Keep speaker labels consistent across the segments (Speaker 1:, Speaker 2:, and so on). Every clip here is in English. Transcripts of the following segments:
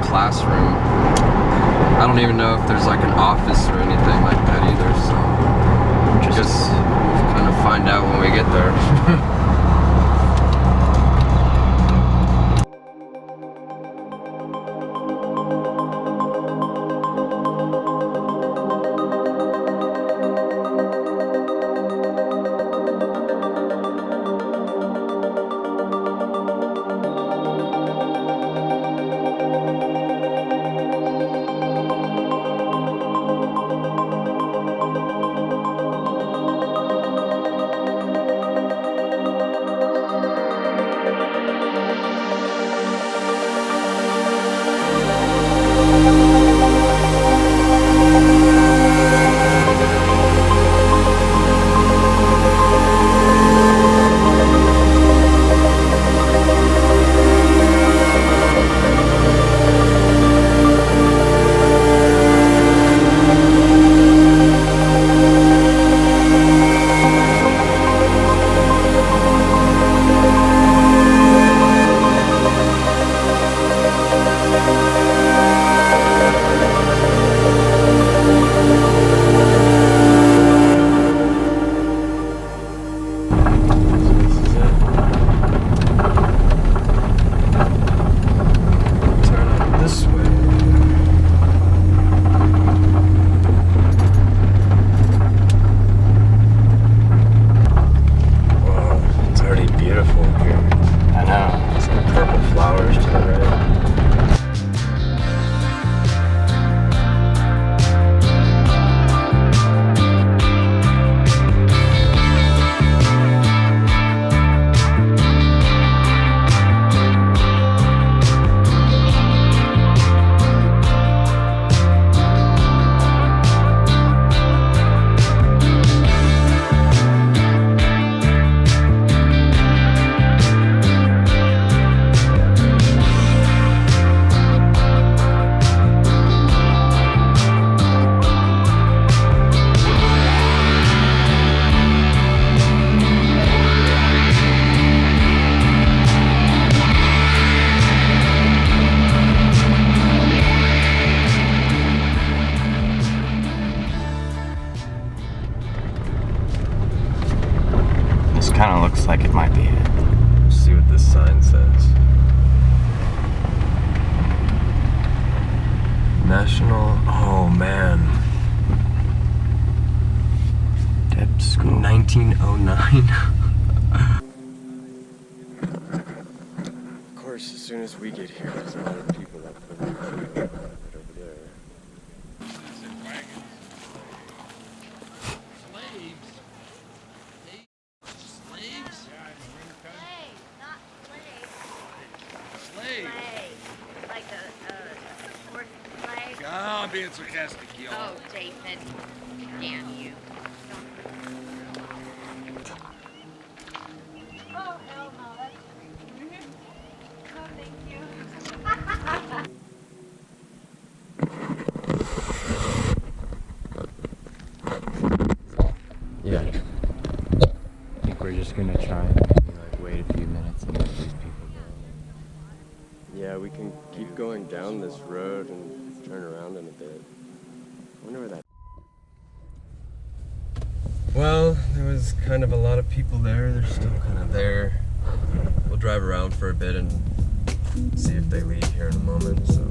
Speaker 1: Classroom. I don't even know if there's like an office or anything like that either, so just kind of find out when we get there.
Speaker 2: Kind of looks like it might be it.
Speaker 1: Let's see what this sign says. National, oh man.
Speaker 2: Debs School.
Speaker 1: 1909. Of course, as soon as we get here, there's a lot of people that put over there.
Speaker 3: I'm being sarcastic, y'all.
Speaker 4: Oh, Jason. Damn you. Oh, hell no. That's... Oh, thank you.
Speaker 2: Yeah. I think we're just gonna try and maybe like wait a few minutes and let these people go.
Speaker 1: Yeah, we can keep going down this road and turn around in a bit. I wonder where that... Well, there was kind of a lot of people there. They're still kind of there. We'll drive around for a bit and see if they leave here in a moment, so...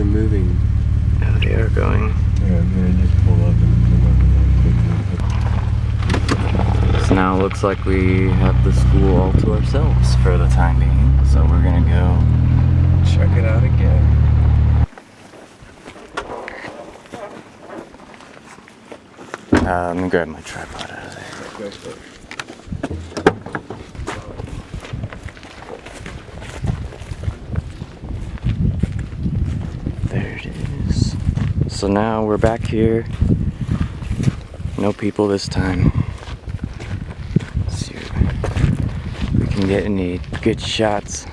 Speaker 1: are moving.
Speaker 2: Yeah, they are going.
Speaker 1: Yeah, I'm gonna just pull up and come up real quick.
Speaker 2: So now it looks like we have the school all to ourselves for the time being. So we're gonna go
Speaker 1: Check it out again.
Speaker 2: let me grab my tripod out of there.
Speaker 1: Go for it.
Speaker 2: There it is. So now we're back here. No people this time. Let's see if we can get any good shots.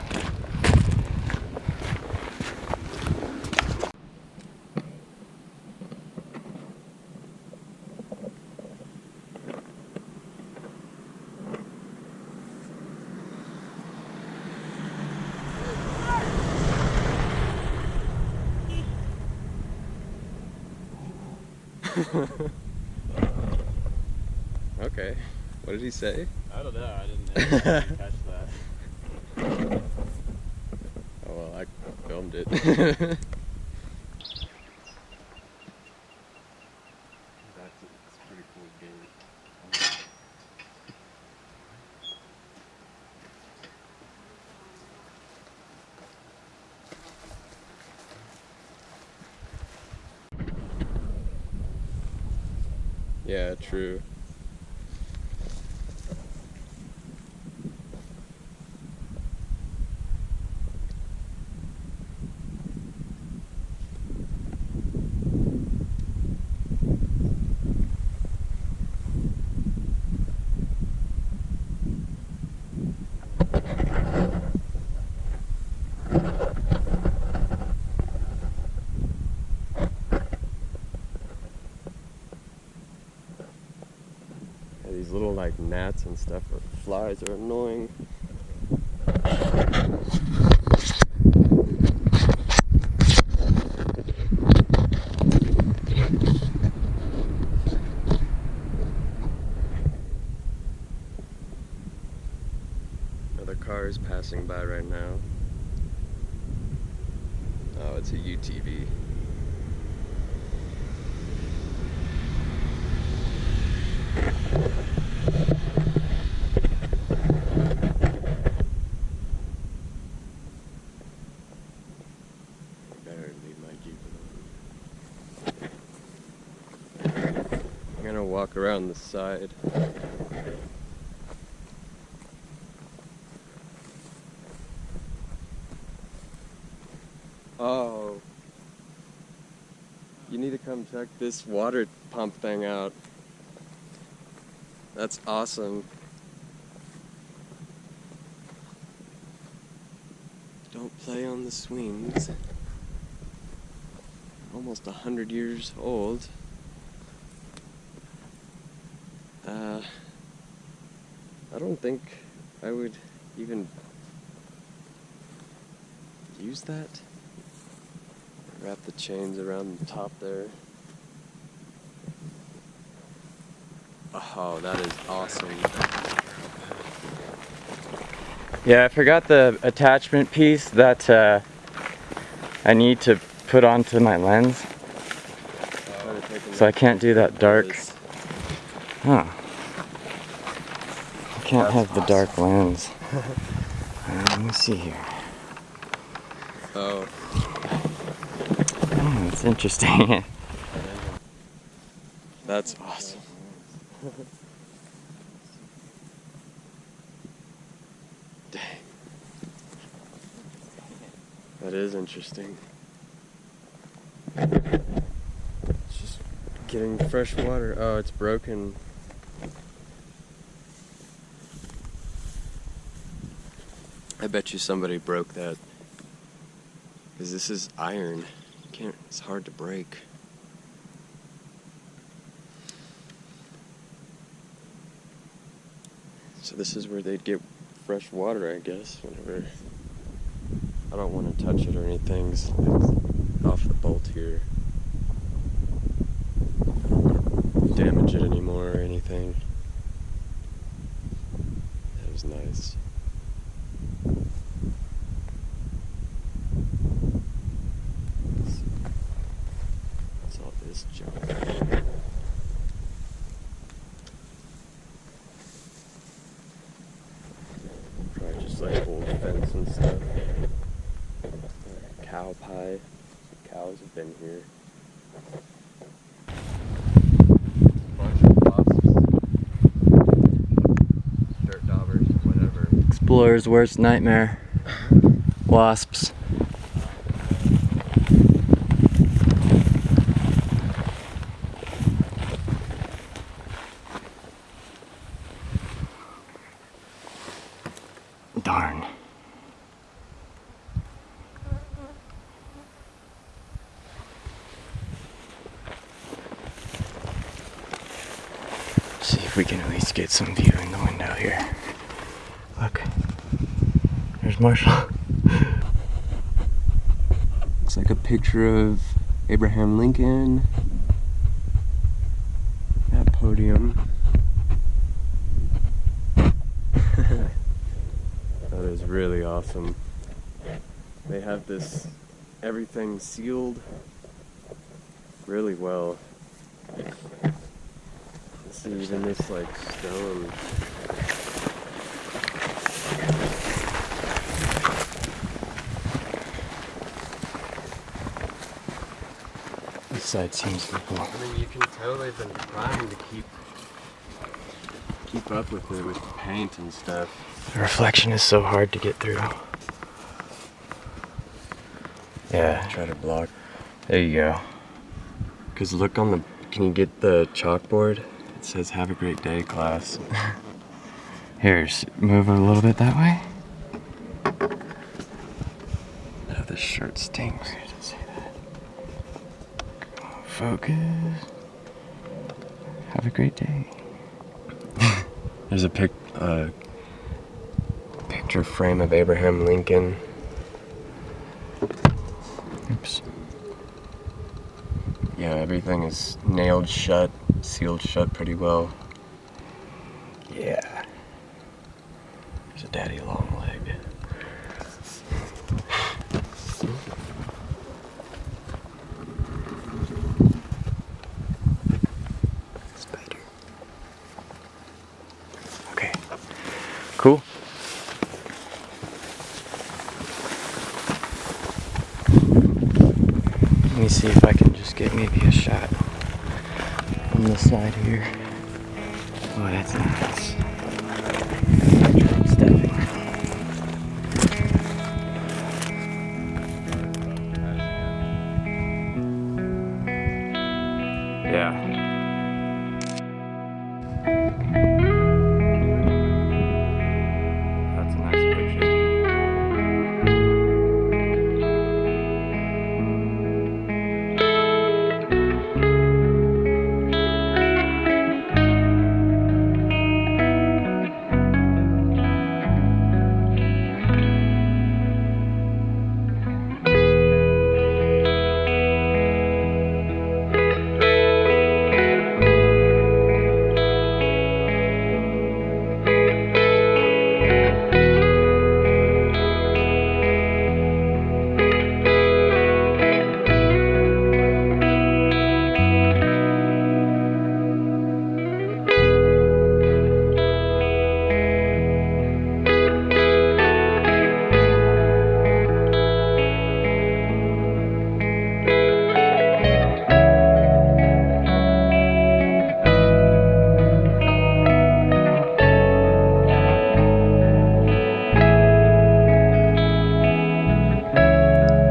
Speaker 1: Okay. What did he say?
Speaker 2: I don't know. I didn't catch that.
Speaker 1: Oh well, I filmed it.
Speaker 2: It's a pretty cool game.
Speaker 1: Yeah, true. Yeah, these little like gnats and stuff or flies are annoying. Another car is passing by right now. Oh, it's a UTV. Better leave my Jeep alone. I'm gonna walk around the side. Oh. You need to come check this water pump thing out. That's awesome. Don't play on the swings. Almost 100 years old. I don't think I would even use that. Wrap the chains around the top there. Oh, that is awesome.
Speaker 2: Yeah, I forgot the attachment piece that I need to put onto my lens. So I can't do that dark. Huh. I can't have the dark lens. Let me see here.
Speaker 1: Oh.
Speaker 2: Oh, that's interesting.
Speaker 1: That's awesome. Dang. That is interesting. It's just getting fresh water. Oh, it's broken. I bet you somebody broke that. Because this is iron. You can't, it's hard to break. So this is where they'd get fresh water, I guess, whenever. I don't want to touch it or anything, so it's off the bolt here. I don't want to damage it anymore or anything. That was nice. Let's see. house and stuff. Cow pie. Cows have been here. Bunch of wasps. Dirt daubers, whatever.
Speaker 2: Explorer's worst nightmare. Wasps. Darn. See if we can at least get some view in the window here. Look, there's Marshall.
Speaker 1: Looks like a picture of Abraham Lincoln. That podium. That is really awesome. They have this, everything sealed really well. See, even this like stone.
Speaker 2: This side seems to be cool.
Speaker 1: I mean, you can tell they've been trying to keep up with it with the paint and stuff.
Speaker 2: The reflection is so hard to get through. Yeah,
Speaker 1: Try to block.
Speaker 2: there you go.
Speaker 1: Cause look on the, can you get the chalkboard? It says "Have a great day, class."
Speaker 2: Here's, move a little bit that way.
Speaker 1: Oh, this shirt stinks.
Speaker 2: Where does it say that? Focus. Have a great day.
Speaker 1: There's a picture frame of Abraham Lincoln.
Speaker 2: Oops.
Speaker 1: Yeah, everything is nailed shut, sealed shut pretty well.
Speaker 2: Yeah. There's a daddy long leg. Spider. Okay. Cool. Let me see if I can just get maybe a shot on the side here. Oh, that's nice. Stepping. Yeah. That's a nice picture.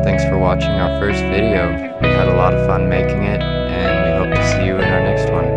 Speaker 2: Thanks for watching our first video. We had a lot of fun making it, and we hope to see you in our next one.